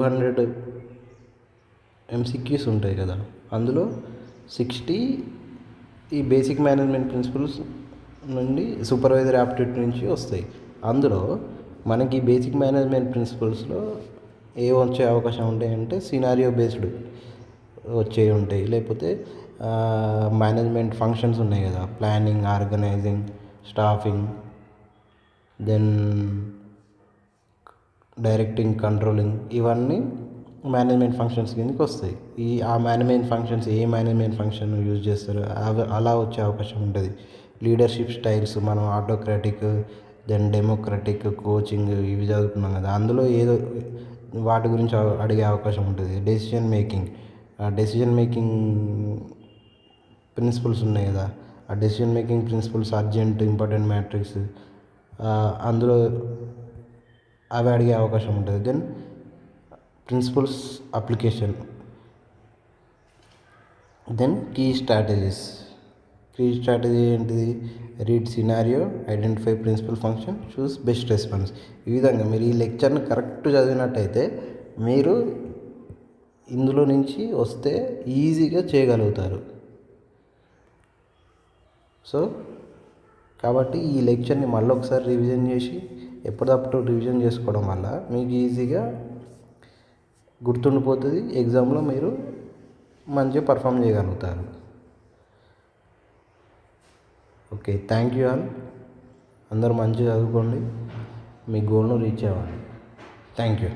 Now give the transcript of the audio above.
200 MCQs ఉంటాయి కదా, అందులో 60 ఈ బేసిక్ మేనేజ్మెంట్ ప్రిన్సిపల్స్ నుండి సూపర్వైజర్ యాప్టిట్యూడ్ నుంచి వస్తాయి. అందులో మనకి బేసిక్ మేనేజ్మెంట్ ప్రిన్సిపల్స్లో ఏ వచ్చే అవకాశం ఉంటాయంటే సినారియో బేస్డ్ వచ్చేవి ఉంటాయి, లేకపోతే మేనేజ్మెంట్ ఫంక్షన్స్ ఉన్నాయి కదా, planning, organising, staffing, then directing, controlling, ఇవన్నీ మేనేజ్మెంట్ ఫంక్షన్స్ కిందకి వస్తాయి. ఆ మేనేజ్మెంట్ ఫంక్షన్స్ ఏ మేనేజ్మెంట్ ఫంక్షన్ యూజ్ చేస్తారు అలా వచ్చే అవకాశం ఉంటుంది. లీడర్షిప్ స్టైల్స్ మనం ఆటోక్రాటిక్, దెన్ డెమోక్రటిక్, కోచింగ్ ఇవి చదువుకున్నాం కదా, అందులో ఏదో వాటి గురించి అడిగే అవకాశం ఉంటుంది. డెసిషన్ మేకింగ్ ప్రిన్సిపల్స్ ఉన్నాయి కదా, ఆ decision making principles urgent, important matrix, అందులో అవి అడిగే అవకాశం ఉంటుంది. Then principles application, then key strategy ఏంటిది? Read scenario, identify principle function, choose best response. ఈ విధంగా మీరు ఈ లెక్చర్ని కరెక్ట్ చదివినట్టయితే మీరు ఇందులో నుంచి వస్తే ఈజీగా చేయగలుగుతారు. సో కాబట్టి ఈ లెక్చర్ని మళ్ళీ ఒకసారి రివిజన్ చేసి ఎప్పటికప్పుడు రివిజన్ చేసుకోవడం వల్ల మీకు ఈజీగా గుర్తుండిపోతుంది. ఎగ్జామ్లో మీరు మంచిగా పర్ఫామ్ చేయగలుగుతారు. Okay, thank you all. అందరూ మంచిగా చదువుకోండి, మీ గోల్ను రీచ్ అవ్వండి. Thank you.